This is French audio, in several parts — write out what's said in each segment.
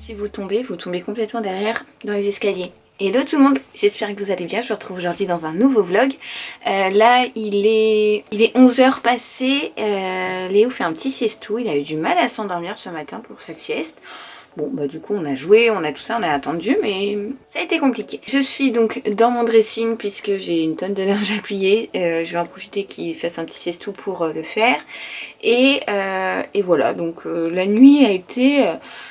Si vous tombez complètement derrière dans les escaliers. Hello tout le monde, j'espère que vous allez bien, je vous retrouve aujourd'hui dans un nouveau vlog. Là il est 11h passé, Léo fait un petit siestou, il a eu du mal à s'endormir ce matin pour sa sieste. Bon bah du coup on a joué, on a tout ça, on a attendu mais ça a été compliqué. Je suis donc dans mon dressing puisque j'ai une tonne de linge à plier, je vais en profiter qu'il fasse un petit siestou pour le faire. Et voilà, donc la nuit a été...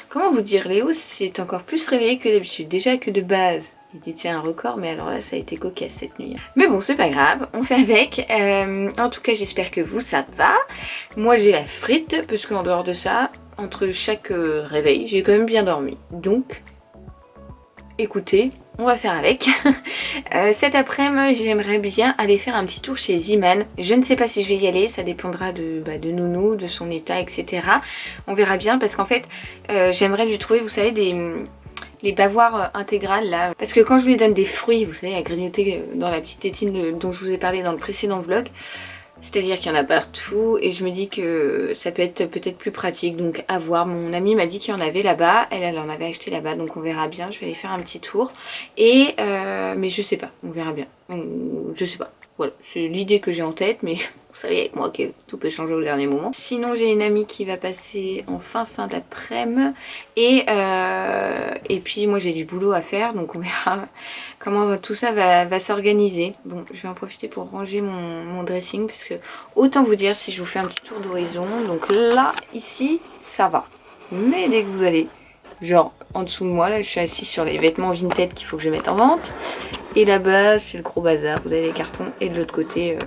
comment vous dire, Léo s'est encore plus réveillé que d'habitude. Déjà que de base, il détient un record, mais alors là, ça a été cocasse cette nuit. Mais bon, c'est pas grave, on fait avec. En tout cas, j'espère que vous, ça va. Moi, j'ai la frite, parce qu'en dehors de ça, entre chaque réveil, j'ai quand même bien dormi. Donc, écoutez, on va faire avec. Cet après-midi, j'aimerais bien aller faire un petit tour chez Ziman. Je ne sais pas si je vais y aller, ça dépendra de Nounou, de son état, etc. On verra bien parce qu'en fait, j'aimerais lui trouver, vous savez, les bavoirs intégrales là. Parce que quand je lui donne des fruits, vous savez, à grignoter dans la petite tétine dont je vous ai parlé dans le précédent vlog, c'est-à-dire qu'il y en a partout et je me dis que ça peut être peut-être plus pratique, donc à voir. Mon amie m'a dit qu'il y en avait là-bas, elle en avait acheté là-bas, donc on verra bien. Je vais aller faire un petit tour et mais je sais pas, on verra bien. Je sais pas, voilà, c'est l'idée que j'ai en tête, mais vous savez avec moi que tout peut changer au dernier moment. Sinon j'ai une amie qui va passer en fin d'après-midi et puis moi j'ai du boulot à faire, donc on verra comment tout ça va s'organiser. Bon, je vais en profiter pour ranger mon dressing parce que autant vous dire, si je vous fais un petit tour d'horizon, donc là ici ça va, mais dès que vous allez genre en dessous de moi, là je suis assise sur les vêtements Vinted qu'il faut que je mette en vente. Et là-bas, c'est le gros bazar, vous avez les cartons. Et de l'autre côté,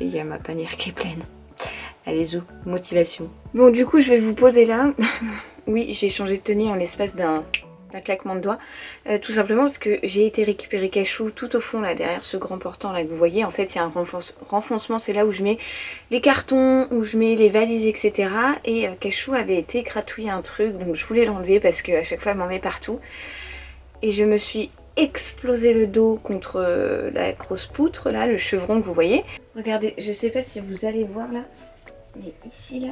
il y a ma panière qui est pleine. Allez, zou, motivation. Bon, du coup, je vais vous poser là. Oui, j'ai changé de tenue en l'espace d'un claquement de doigts. Tout simplement parce que j'ai été récupérer Cachou tout au fond, là, derrière ce grand portant là que vous voyez. En fait, il y a un renfoncement, c'est là où je mets les cartons, où je mets les valises, etc. Et Cachou avait été gratouiller un truc, donc je voulais l'enlever parce qu'à chaque fois, elle m'en met partout. Et je me suis exploser le dos contre la grosse poutre là, le chevron que vous voyez. Regardez, je sais pas si vous allez voir là, mais ici là,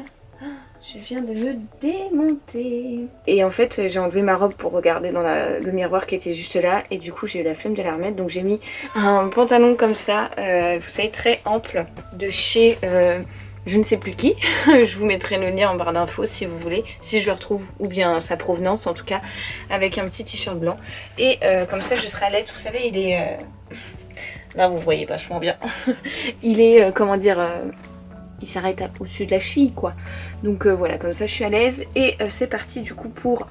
je viens de me démonter. Et en fait j'ai enlevé ma robe pour regarder dans le miroir qui était juste là, et du coup j'ai eu la flemme de la remettre, donc j'ai mis un pantalon comme ça, vous savez, très ample, de chez je ne sais plus qui. Je vous mettrai le lien en barre d'infos si vous voulez, si je le retrouve, ou bien sa provenance en tout cas, avec un petit t-shirt blanc. Et comme ça je serai à l'aise. Vous savez, il est... Là vous voyez vachement bien. Il est, comment dire... il s'arrête au-dessus de la cheville quoi. Donc voilà, comme ça je suis à l'aise. Et c'est parti du coup pour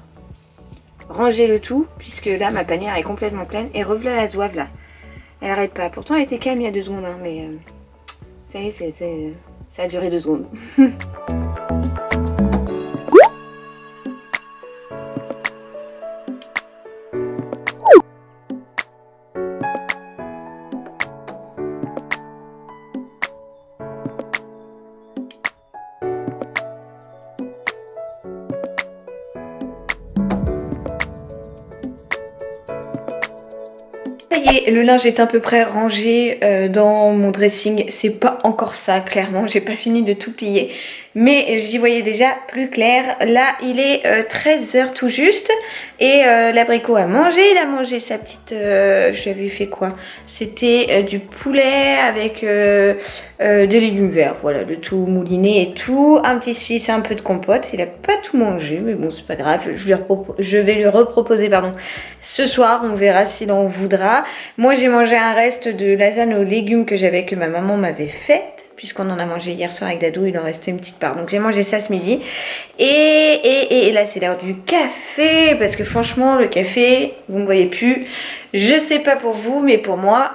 ranger le tout, puisque là ma panière est complètement pleine. Et revoilà la zouave là. Elle arrête pas. Pourtant elle était calme il y a 2 secondes, hein, mais... ça y est, ça a duré 2 secondes. Ça y est, le linge est à peu près rangé dans mon dressing. C'est pas encore ça, clairement, j'ai pas fini de tout plier, mais j'y voyais déjà plus clair. Là il est 13h tout juste, et l'abricot a mangé. Il a mangé sa petite... j'avais fait quoi? C'était du poulet avec des légumes verts, voilà, le tout mouliné et tout, un petit suisse, un peu de compote. Il a pas tout mangé, mais bon c'est pas grave, je vais lui reproposer pardon ce soir, on verra s'il en voudra. Moi j'ai mangé un reste de lasagne aux légumes que ma maman m'avait faite, puisqu'on en a mangé hier soir avec Dadou, il en restait une petite part, donc j'ai mangé ça ce midi. Et là c'est l'heure du café, parce que franchement le café, vous ne voyez plus, je sais pas pour vous, mais pour moi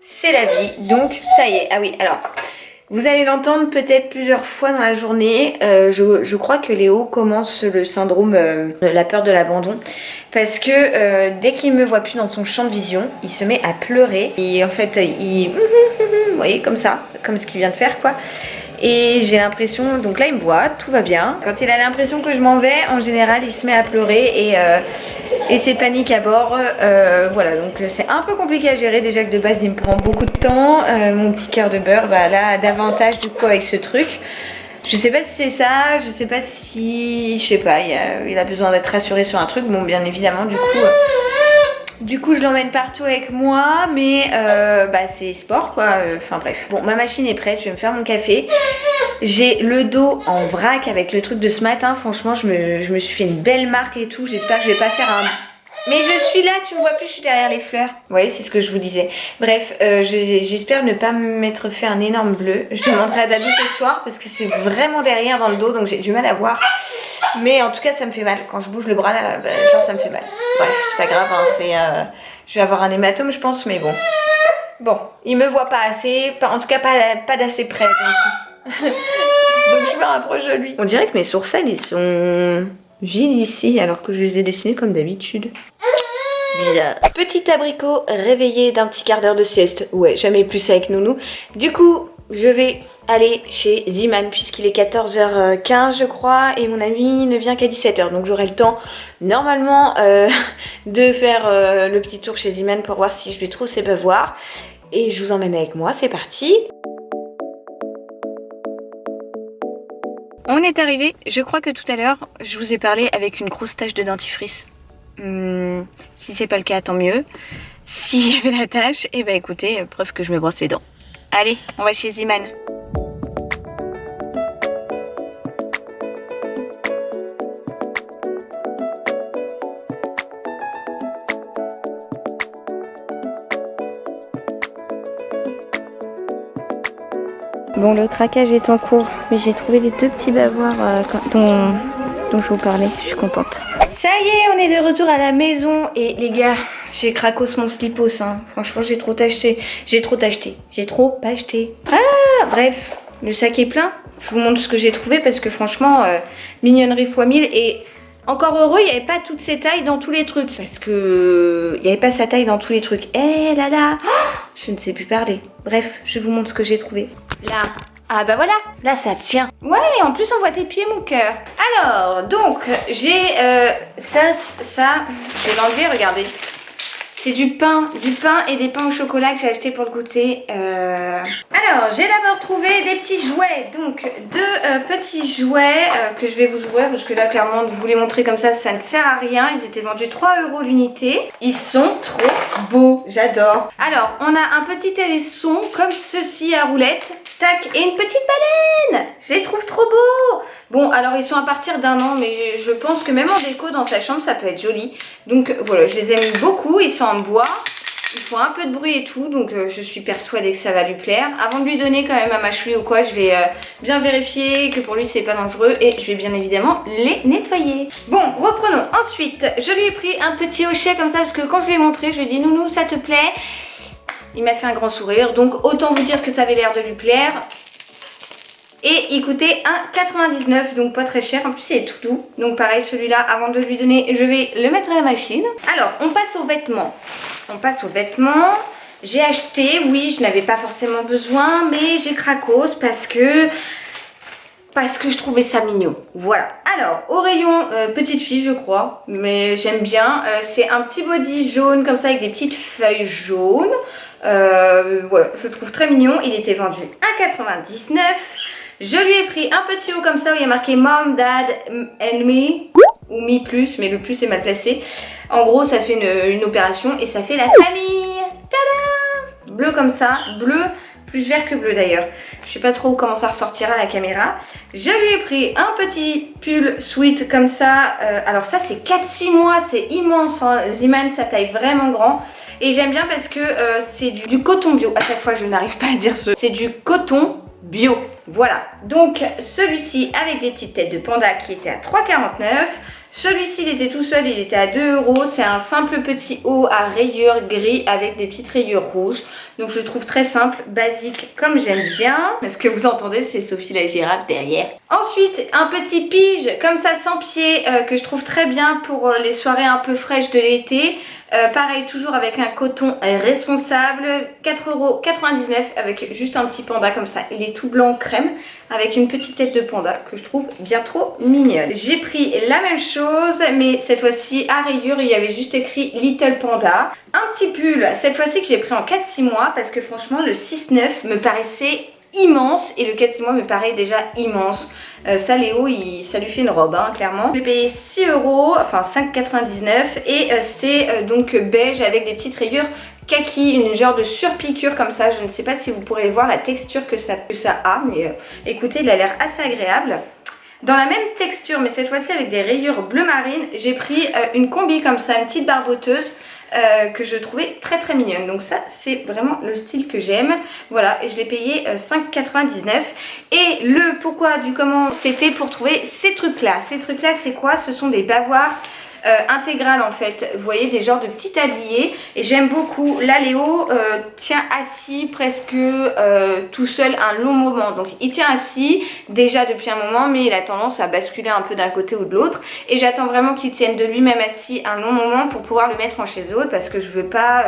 c'est la vie. Donc ça y est. Ah oui, alors vous allez l'entendre peut-être plusieurs fois dans la journée, je crois que Léo commence le syndrome la peur de l'abandon, parce que dès qu'il me voit plus dans son champ de vision, il se met à pleurer, et en fait il vous voyez, comme ça, comme ce qu'il vient de faire quoi. Et j'ai l'impression, donc là il me voit, tout va bien. Quand il a l'impression que je m'en vais, en général il se met à pleurer et c'est panique à bord. Voilà, donc c'est un peu compliqué à gérer, déjà que de base il me prend beaucoup de temps. Mon petit cœur de beurre, bah là davantage du coup avec ce truc. Je sais pas si c'est ça, je sais pas si... Je sais pas, il a besoin d'être rassuré sur un truc. Bon, bien évidemment, du coup, je l'emmène partout avec moi, mais bah, c'est sport quoi. Enfin bref. Bon, ma machine est prête, je vais me faire mon café. J'ai le dos en vrac avec le truc de ce matin. Franchement, je me suis fait une belle marque et tout. J'espère que je vais pas faire un... Mais je suis là, tu me vois plus, je suis derrière les fleurs. Oui, c'est ce que je vous disais. Bref, j'espère ne pas m'être fait un énorme bleu. Je demanderai à Dadou ce soir parce que c'est vraiment derrière dans le dos, donc j'ai du mal à voir. Mais en tout cas, ça me fait mal. Quand je bouge le bras là, bah, genre ça me fait mal. Bref, c'est pas grave, hein, je vais avoir un hématome, je pense, mais bon. Bon, il me voit pas assez, en tout cas pas d'assez près. Donc... donc je me rapproche de lui. On dirait que mes sourcils, ils sont... vides ici alors que je les ai dessinés comme d'habitude. Bizarre. Petit abricot réveillé d'un petit quart d'heure de sieste. Ouais, jamais plus avec Nounou. Du coup, je vais aller chez Ziman puisqu'il est 14h15 je crois et mon ami ne vient qu'à 17h. Donc j'aurai le temps normalement de faire le petit tour chez Ziman pour voir si je lui trouve ses devoirs. Et je vous emmène avec moi, c'est parti. On est arrivé, je crois que tout à l'heure, je vous ai parlé avec une grosse tache de dentifrice. Si c'est pas le cas, tant mieux. S'il y avait la tache, et bah écoutez, preuve que je me brosse les dents. Allez, on va chez Ziman. Bon, le craquage est en cours, mais j'ai trouvé les deux petits bavoirs dont je vous parlais, je suis contente. Ça y est, on est de retour à la maison et les gars, j'ai cracos mon slipos, hein. Franchement, j'ai trop acheté. Ah, bref, le sac est plein. Je vous montre ce que j'ai trouvé parce que franchement, mignonnerie x 1000 et... Encore heureux, il n'y avait pas toutes ces tailles dans tous les trucs. Parce que il n'y avait pas sa taille dans tous les trucs. Eh là là, je ne sais plus parler. Bref, je vous montre ce que j'ai trouvé. Là. Ah bah voilà, là ça tient. Ouais, en plus on voit tes pieds, mon cœur. Alors, donc, j'ai ça, je vais l'enlever, regardez. C'est du pain et des pains au chocolat que j'ai acheté pour le goûter. Alors, j'ai d'abord trouvé des petits jouets. Donc, deux petits jouets que je vais vous ouvrir parce que là, clairement, de vous les montrer comme ça ne sert à rien. Ils étaient vendus 3 € l'unité. Ils sont trop beaux, j'adore. Alors, on a un petit hérisson comme ceci à roulette. Tac, et une petite baleine. Je les trouve trop beaux. Bon, alors ils sont à partir d'1 an, mais je pense que même en déco dans sa chambre, ça peut être joli. Donc voilà, je les aime beaucoup. Ils sont en bois, ils font un peu de bruit et tout, donc je suis persuadée que ça va lui plaire. Avant de lui donner quand même à Machoui ou quoi, je vais bien vérifier que pour lui c'est pas dangereux et je vais bien évidemment les nettoyer. Bon, reprenons. Ensuite, je lui ai pris un petit hochet comme ça parce que quand je lui ai montré, je lui ai dit Nounou, ça te plaît? Il m'a fait un grand sourire, donc autant vous dire que ça avait l'air de lui plaire. Et il coûtait 1,99 €, donc pas très cher. En plus, il est tout doux. Donc pareil, celui-là, avant de lui donner, je vais le mettre à la machine. Alors, on passe aux vêtements. J'ai acheté, oui, je n'avais pas forcément besoin, mais j'ai cracos parce que je trouvais ça mignon. Voilà. Alors, au rayon petite fille, je crois, mais j'aime bien. C'est un petit body jaune, comme ça, avec des petites feuilles jaunes. Voilà, je le trouve très mignon. Il était vendu 1,99 €. Je lui ai pris un petit haut comme ça où il y a marqué Mom, Dad and Me, ou Me plus, mais le plus est mal placé. En gros, ça fait une opération et ça fait la famille. Tada! Bleu comme ça, bleu, plus vert que bleu d'ailleurs. Je sais pas trop comment ça ressortira à la caméra. Je lui ai pris un petit pull sweat comme ça. Alors ça, c'est 4-6 mois, c'est immense. Hein. Ziman, ça taille vraiment grand. Et j'aime bien parce que c'est du coton bio. À chaque fois, je n'arrive pas à dire ce. C'est du coton bio. Voilà, donc celui-ci avec des petites têtes de panda qui était à 3,49 €. Celui-ci, il était tout seul, il était à 2 €. C'est un simple petit haut à rayures gris avec des petites rayures rouges. Donc je le trouve très simple, basique, comme j'aime bien. Ce que vous entendez, c'est Sophie la girafe derrière. Ensuite, un petit pige comme ça sans pied que je trouve très bien pour les soirées un peu fraîches de l'été. Pareil, toujours avec un coton responsable, 4,99 € avec juste un petit panda comme ça. Il est tout blanc crème avec une petite tête de panda que je trouve bien trop mignonne. J'ai pris la même chose, mais cette fois-ci à rayures, il y avait juste écrit Little Panda. Un petit pull, cette fois-ci que j'ai pris en 4-6 mois parce que franchement le 6-9 me paraissait immense et le 4-6 mois me paraît déjà immense. Ça Léo, ça lui fait une robe hein, clairement. Je l'ai payé 6 €, enfin 5,99 et c'est donc beige avec des petites rayures kaki, une genre de surpiqûre comme ça. Je ne sais pas si vous pourrez voir la texture que ça a, mais écoutez, il a l'air assez agréable. Dans la même texture, mais cette fois-ci avec des rayures bleu marine, j'ai pris une combi comme ça, une petite barboteuse que je trouvais très très mignonne. Donc ça, c'est vraiment le style que j'aime. Voilà, et je l'ai payé 5,99 €. Et le pourquoi du comment, c'était pour trouver ces trucs-là. Ces trucs-là, c'est quoi? Ce sont des bavoirs intégrale en fait, vous voyez, des genres de petits tabliers et j'aime beaucoup. Là Léo tient assis presque tout seul un long moment, donc il tient assis déjà depuis un moment mais il a tendance à basculer un peu d'un côté ou de l'autre et j'attends vraiment qu'il tienne de lui-même assis un long moment pour pouvoir le mettre en chaise haute parce que je veux pas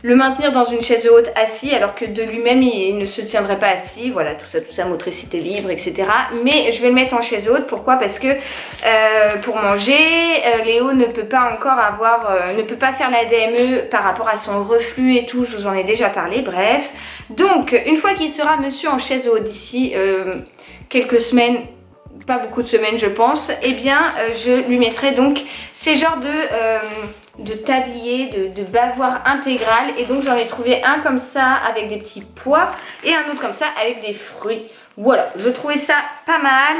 le maintenir dans une chaise haute assis alors que de lui-même il ne se tiendrait pas assis, voilà, tout ça, motricité libre, etc. Mais je vais le mettre en chaise haute, pourquoi? Parce que pour manger, Léo ne peut pas encore ne peut pas faire la DME par rapport à son reflux et tout, je vous en ai déjà parlé, bref. Donc, une fois qu'il sera monsieur en chaise haute d'ici quelques semaines, pas beaucoup de semaines je pense, et bien je lui mettrai donc ces genres de tablier, de bavoir intégral et donc j'en ai trouvé un comme ça avec des petits pois et un autre comme ça avec des fruits. Voilà, je trouvais ça pas mal,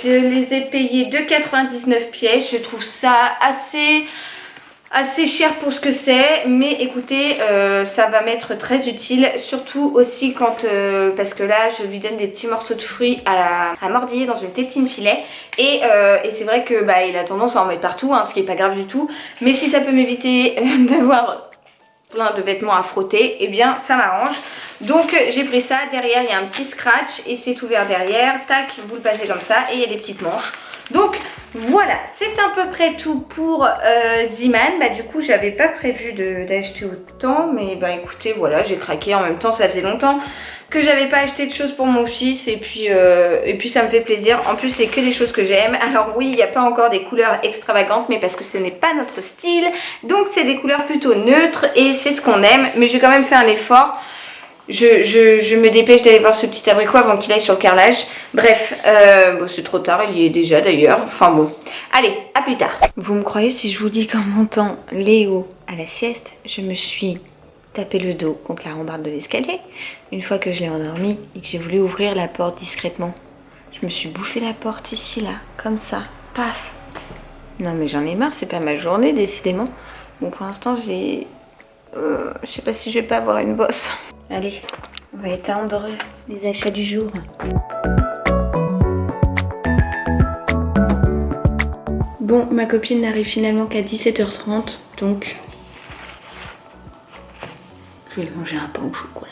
je les ai payés 2,99 pièces, je trouve ça assez cher pour ce que c'est, mais écoutez, ça va m'être très utile, surtout aussi quand, parce que là je lui donne des petits morceaux de fruits à mordiller dans une tétine filet et c'est vrai que bah, il a tendance à en mettre partout, hein, ce qui est pas grave du tout, mais si ça peut m'éviter d'avoir plein de vêtements à frotter, et eh bien ça m'arrange. Donc j'ai pris ça, derrière il y a un petit scratch et c'est ouvert derrière, tac, vous le passez comme ça et il y a des petites manches. Donc voilà, c'est à peu près tout pour Zeeman. Bah du coup j'avais pas prévu d'acheter autant, mais bah écoutez voilà, j'ai craqué. En même temps ça faisait longtemps que j'avais pas acheté de choses pour mon fils et puis ça me fait plaisir. En plus c'est que des choses que j'aime. Alors oui, il n'y a pas encore des couleurs extravagantes, mais parce que ce n'est pas notre style, donc c'est des couleurs plutôt neutres et c'est ce qu'on aime. Mais j'ai quand même fait un effort. Je me dépêche d'aller voir ce petit abricot avant qu'il aille sur le carrelage. Bref, bon, c'est trop tard, il y est déjà d'ailleurs. Enfin bon, allez, à plus tard. Vous me croyez si je vous dis qu'en montant Léo à la sieste, je me suis tapé le dos contre la rambarde de l'escalier. Une fois que je l'ai endormi et que j'ai voulu ouvrir la porte discrètement, je me suis bouffé la porte ici, là, comme ça, paf. Non mais j'en ai marre, c'est pas ma journée décidément. Bon pour l'instant j'ai... je sais pas si je vais pas avoir une bosse. Allez, on va étendre les achats du jour. Bon, ma copine n'arrive finalement qu'à 17h30, donc je vais manger un pain au chocolat.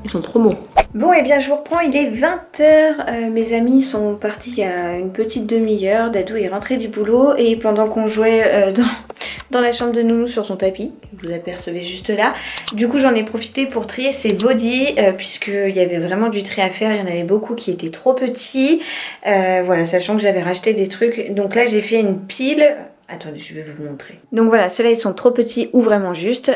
Ils sont trop bons. Bon, et bien je vous reprends, il est 20h, mes amis sont partis il y a une petite demi-heure, Dadou est rentré du boulot et pendant qu'on jouait dans la chambre de Nounou sur son tapis, que vous apercevez juste là, du coup j'en ai profité pour trier ses bodys, puisqu'il y avait vraiment du tri à faire, il y en avait beaucoup qui étaient trop petits, voilà, sachant que j'avais racheté des trucs, donc là j'ai fait une pile. Attendez, je vais vous montrer. Donc voilà, ceux-là ils sont trop petits ou vraiment juste.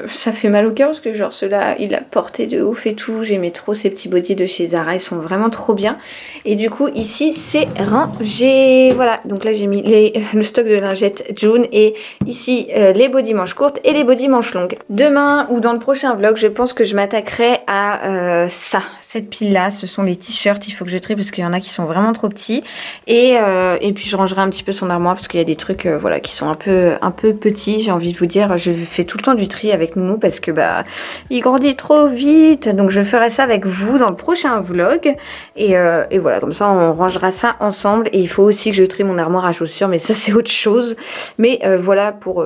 Ça fait mal au cœur parce que genre ceux-là, il a porté de ouf et tout. J'aimais trop ces petits bodys de chez Zara, ils sont vraiment trop bien. Et du coup ici c'est rangé. Voilà, donc là j'ai mis le stock de lingettes jaune et ici les bodys manches courtes et les bodys manches longues. Demain ou dans le prochain vlog, je pense que je m'attaquerai à cette pile-là. Ce sont les t-shirts, il faut que je trie parce qu'il y en a qui sont vraiment trop petits. Et puis je rangerai un petit peu son armoire parce qu'il y a des trucs... voilà, qui sont un peu petits, j'ai envie de vous dire. Je fais tout le temps du tri avec Nounou parce que bah il grandit trop vite, donc je ferai ça avec vous dans le prochain vlog et voilà, comme ça on rangera ça ensemble. Et il faut aussi que je trie mon armoire à chaussures, mais ça c'est autre chose. Mais voilà pour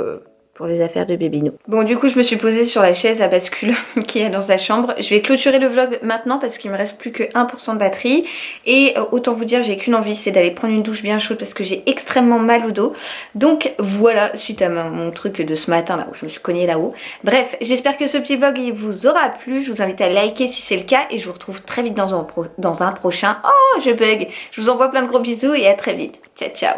les affaires de Bébé Nou. Bon, du coup je me suis posée sur la chaise à bascule qui est dans sa chambre. Je vais clôturer le vlog maintenant parce qu'il me reste plus que 1% de batterie. Et autant vous dire, j'ai qu'une envie, c'est d'aller prendre une douche bien chaude parce que j'ai extrêmement mal au dos. Donc voilà, suite à mon truc de ce matin là où je me suis cognée là-haut. Bref, j'espère que ce petit vlog il vous aura plu. Je vous invite à liker si c'est le cas et je vous retrouve très vite dans un prochain. Oh, je bug. Je vous envoie plein de gros bisous et à très vite. Ciao, ciao.